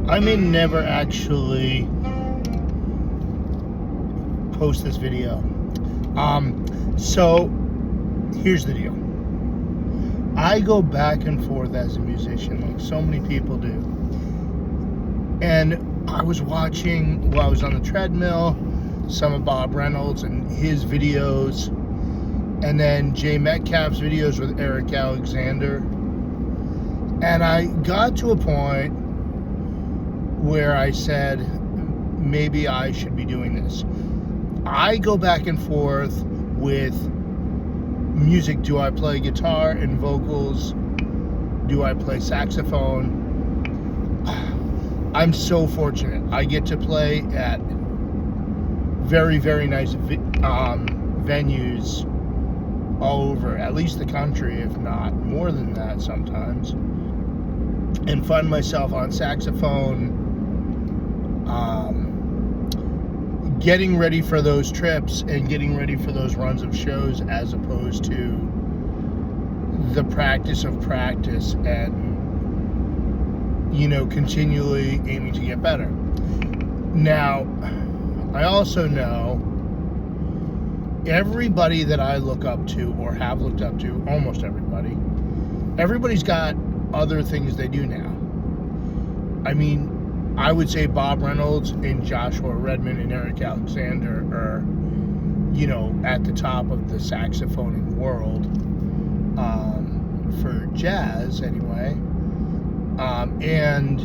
I may never actually post this video. So here's the deal. I go back and forth as a musician, like so many people do. And I was watching, while I was on the treadmill, some of Bob Reynolds and his videos, and then Jay Metcalf's videos with Eric Alexander. And I got to a point where I said, maybe I should be doing this. I go back and forth with music. Do I play guitar and vocals? Do I play saxophone? I'm so fortunate. I get to play at very, very nice venues all over, at least the country, if not more than that sometimes, and find myself on saxophone, getting ready for those trips and getting ready for those runs of shows, as opposed to the practice of practice and, continually aiming to get better. Now, I also know everybody that I look up to or have looked up to, almost everybody's got other things they do now. I mean, I would say Bob Reynolds and Joshua Redman and Eric Alexander are, at the top of the saxophoning world, for jazz anyway. And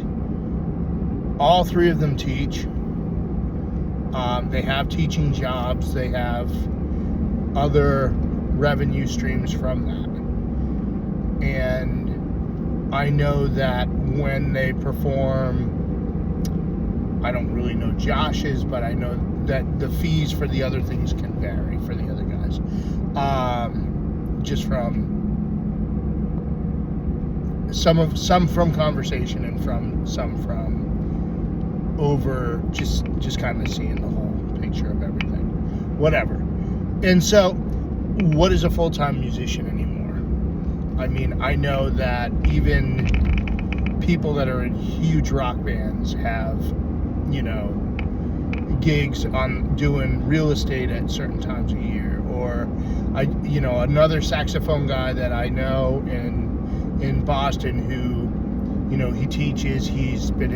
all three of them teach. They have teaching jobs. They have other revenue streams from that. And I know that when they perform, I don't really know Josh's, but I know that the fees for the other things can vary for the other guys. Just from some from conversation and some from over just kind of seeing the whole picture of everything. Whatever. And so, what is a full-time musician anymore? I mean, I know that even people that are in huge rock bands have, gigs on doing real estate at certain times a year. Or another saxophone guy that I know in Boston who, he teaches. He's been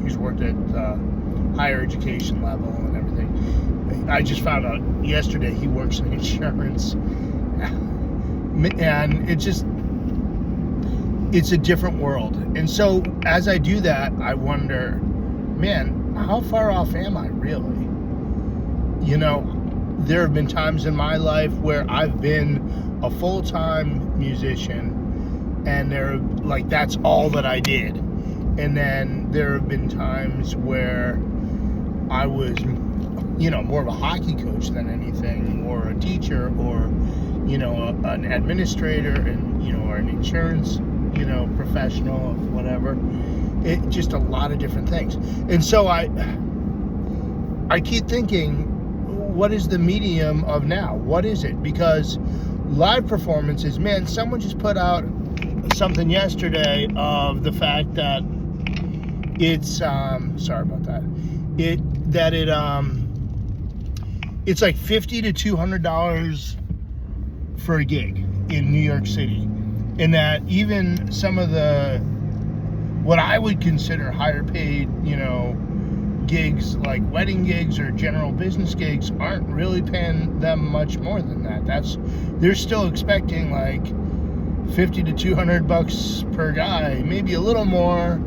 he's worked at higher education level and everything. I just found out yesterday he works in insurance, and it's a different world. And so as I do that, I wonder, man, how far off am I really? There have been times in my life where I've been a full-time musician, and that's all that I did. And then there have been times where I was, more of a hockey coach than anything, or a teacher, or, an administrator, and, or an insurance, professional, whatever. It just a lot of different things. And so I keep thinking, what is the medium of now? What is it? Because live performances, man, someone just put out something yesterday of the fact that it's sorry about that. It's like $50 to $200 for a gig in New York City, and that even some of the what I would consider higher paid, gigs like wedding gigs or general business gigs aren't really paying them much more than that. They're still expecting like $50 to $200 per guy, maybe a little more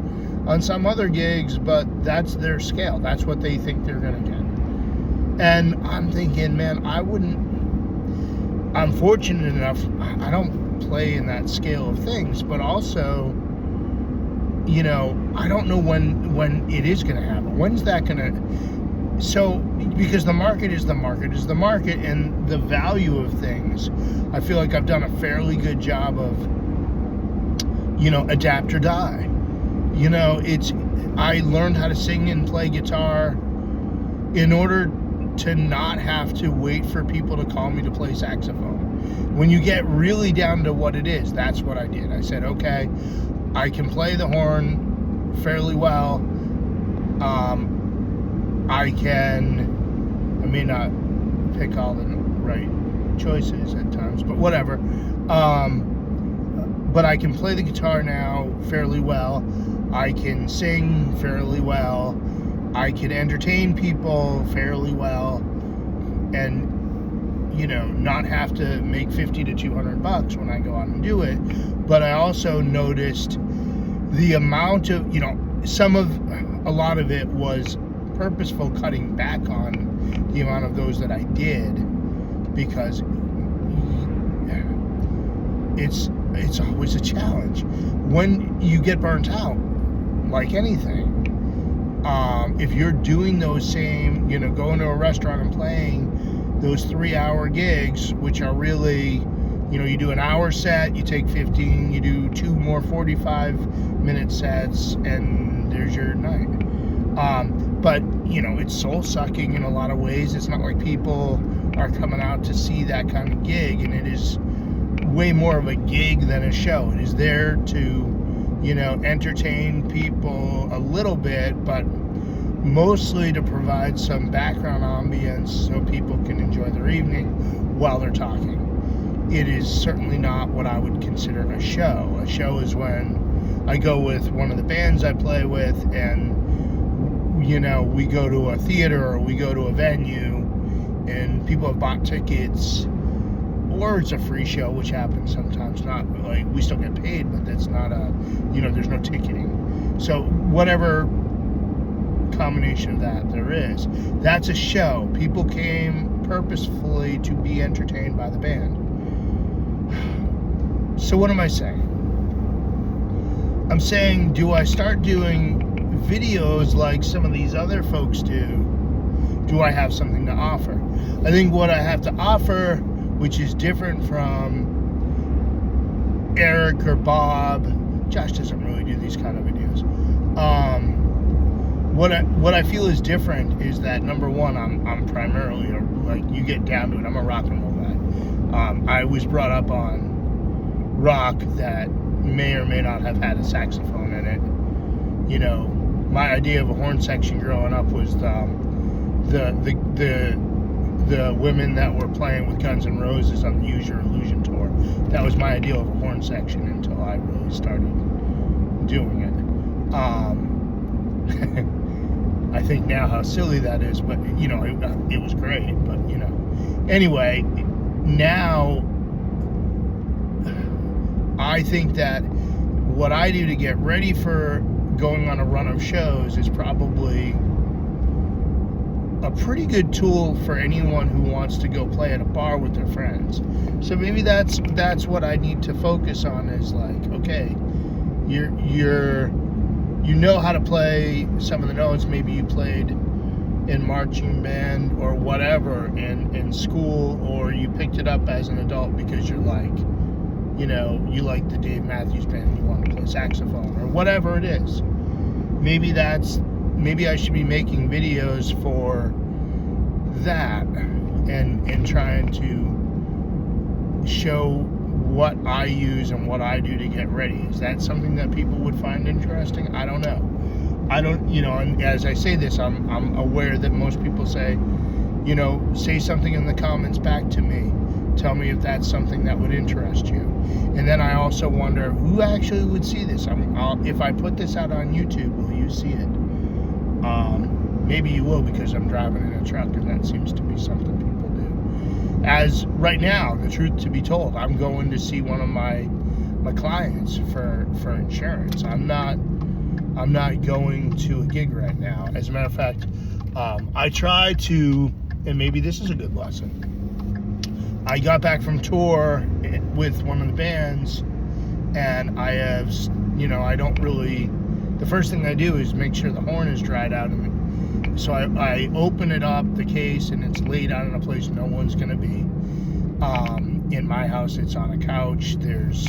on some other gigs, but that's their scale. That's what they think they're gonna get. And I'm thinking, man, I'm fortunate enough, I don't play in that scale of things, but also, I don't know when it is gonna happen. When's that gonna? So, because the market is the market, and the value of things, I feel like I've done a fairly good job of, adapt or die. I learned how to sing and play guitar in order to not have to wait for people to call me to play saxophone. When you get really down to what it is, that's what I did. I said, okay, I can play the horn fairly well. I may not pick all the right choices at times, but whatever. But I can play the guitar now fairly well. I can sing fairly well. I can entertain people fairly well, and not have to make $50 to $200 when I go out and do it. But I also noticed the amount of, a lot of it was purposeful cutting back on the amount of those that I did, because it's always a challenge when you get burnt out, like anything. If you're doing those same, going to a restaurant and playing those 3-hour gigs, which are really, you do an hour set, you take 15, you do 2 more 45-minute sets, and there's your night. But it's soul sucking in a lot of ways. It's not like people are coming out to see that kind of gig, and it is way more of a gig than a show. It is there to entertain people a little bit, but mostly to provide some background ambience so people can enjoy their evening while they're talking. It is certainly not what I would consider a show. A show is when I go with one of the bands I play with, and we go to a theater or we go to a venue and people have bought tickets, or it's a free show, which happens sometimes. Not like we still get paid, but that's not there's no ticketing. So whatever combination of that there is, that's a show. People came purposefully to be entertained by the band. So what am I saying? I'm saying, do I start doing videos like some of these other folks do? Do I have something to offer? I think what I have to offer, which is different from Eric or Bob. Josh doesn't really do these kind of videos. What I feel is different is that, number one, I'm primarily you get down to it, I'm a rock and roll guy. I was brought up on rock that may or may not have had a saxophone in it. My idea of a horn section growing up was the women that were playing with Guns N' Roses on the Use Your Illusion tour. That was my idea of a horn section until I really started doing it. I think now how silly that is, but it was great. But anyway, now I think that what I do to get ready for going on a run of shows is probably a pretty good tool for anyone who wants to go play at a bar with their friends. So maybe that's what I need to focus on, is like, okay, you know how to play some of the notes. Maybe you played in marching band or whatever in school, or you picked it up as an adult because you're like, you like the Dave Matthews Band and you want to play saxophone or whatever it is. Maybe I should be making videos for that and trying to show what I use and what I do to get ready. Is that something that people would find interesting? I don't know. And as I say this, I'm aware that most people say, say something in the comments back to me. Tell me if that's something that would interest you. And then I also wonder who actually would see this. If I put this out on YouTube, will you see it? Maybe you will, because I'm driving in a truck, and that seems to be something people do. As right now, the truth to be told, I'm going to see one of my clients for insurance. I'm not going to a gig right now. As a matter of fact, I try to, and maybe this is a good lesson. I got back from tour with one of the bands, and I have, I don't really, the first thing I do is make sure the horn is dried out. And so I open it up, the case, and it's laid out in a place no one's going to be. In my house, it's on a couch. There's,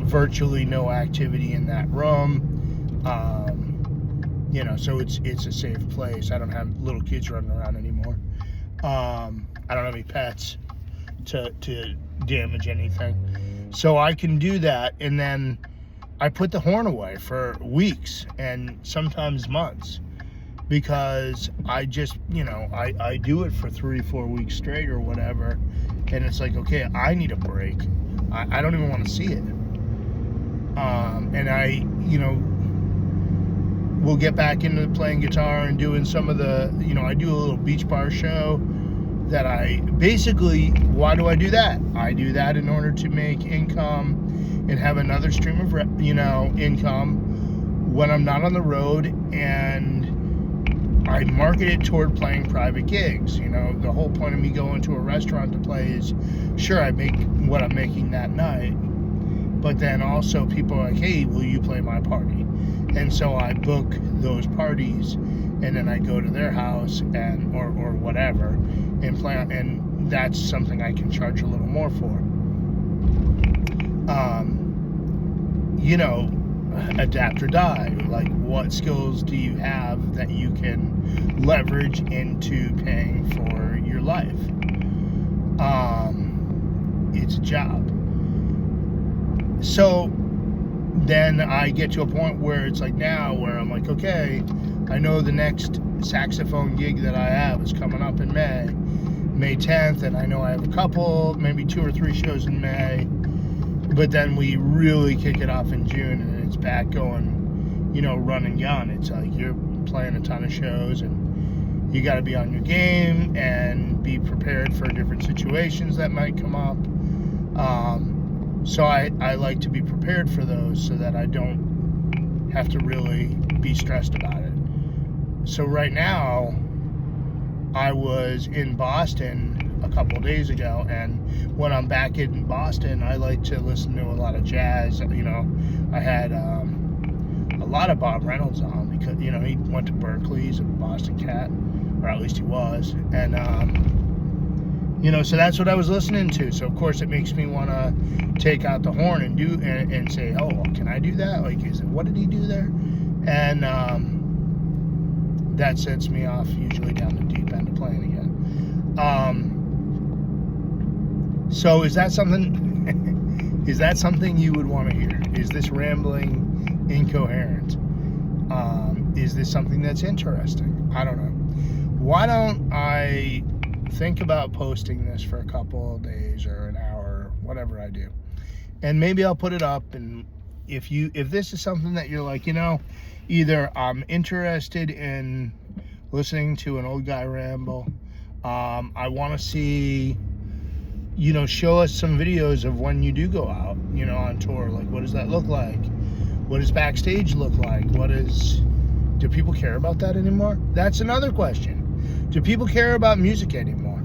virtually no activity in that room. So it's a safe place. I don't have little kids running around anymore. I don't have any pets to damage anything. So I can do that, and then I put the horn away for weeks and sometimes months, because I just, I do it for 3-4 weeks straight or whatever, and it's like, okay, I need a break. I don't even want to see it. And I, will get back into playing guitar and doing some of the, I do a little beach bar show that I basically, why do I do that? I do that in order to make income and have another stream of, income when I'm not on the road, and I market it toward playing private gigs. The whole point of me going to a restaurant to play is, sure, I make what I'm making that night, but then also people are like, hey, will you play my party? And so I book those parties, and then I go to their house and or whatever and play, and that's something I can charge a little more for. Adapt or die. Like, what skills do you have that you can leverage into paying for your life? It's a job. So then I get to a point where it's like now where I'm like, okay, I know the next saxophone gig that I have is coming up in May 10th, and I know I have a couple, maybe 2 or 3 shows in May, but then we really kick it off in June, and it's back going, run and gun. It's like you're playing a ton of shows, and you got to be on your game and be prepared for different situations that might come up. So I like to be prepared for those so that I don't have to really be stressed about it. So right now, I was in Boston a couple days ago, and when I'm back in Boston, I like to listen to a lot of jazz. I had a lot of Bob Reynolds on, because he went to Berkeley. He's a Boston cat, or at least he was, and so that's what I was listening to. So of course it makes me want to take out the horn and do and say, oh, well, can I do that? Like, what did he do there? And that sets me off usually down the deep end of playing again. So is that something? Is that something you would want to hear? Is this rambling incoherent? Is this something that's interesting? I don't know. Why don't I think about posting this for a couple of days or an hour, whatever I do, and maybe I'll put it up. And if this is something that you're like, either I'm interested in listening to an old guy ramble, I want to see, show us some videos of when you do go out, on tour. Like, what does that look like? What does backstage look like? Do people care about that anymore? That's another question. Do people care about music anymore?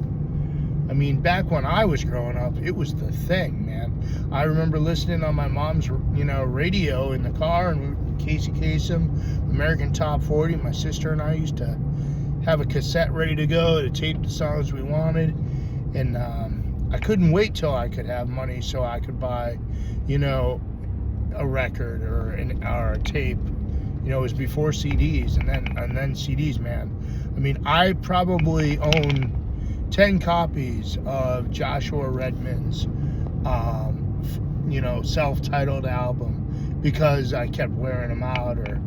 I mean, back when I was growing up, it was the thing, man. I remember listening on my mom's, radio in the car, and Casey Kasem, American Top 40. My sister and I used to have a cassette ready to go to tape the songs we wanted, and I couldn't wait till I could have money so I could buy, a record or a tape. It was before CDs, and then CDs, man. I mean, I probably own 10 copies of Joshua Redman's, self-titled album, because I kept wearing them out, or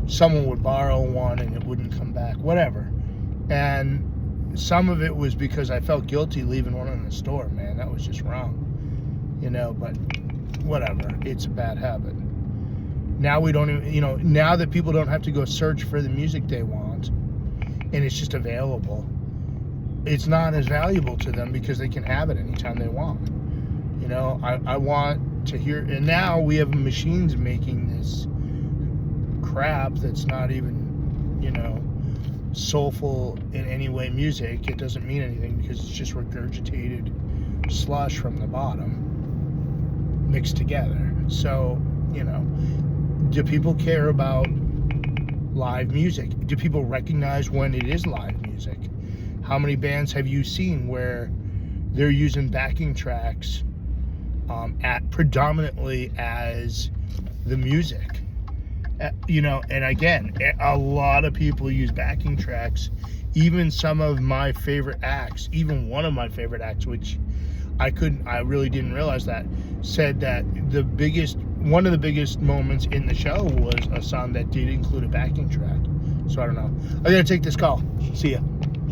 someone would borrow one and it wouldn't come back, whatever. And some of it was because I felt guilty leaving one in the store, man. That was just wrong, but whatever. It's a bad habit. Now we don't even, now that people don't have to go search for the music they want, and it's just available, it's not as valuable to them because they can have it anytime they want. I want to hear, and now we have machines making this crap that's not even, soulful in any way music. It doesn't mean anything because it's just regurgitated slush from the bottom mixed together. So, do people care about live music? Do people recognize when it is live music? How many bands have you seen where they're using backing tracks predominantly as the music? And again, a lot of people use backing tracks. Even some of my favorite acts, even one of my favorite acts, which I really didn't realize that, said that the biggest one of the biggest moments in the show was a song that did include a backing track. So I don't know. I gotta take this call. See ya.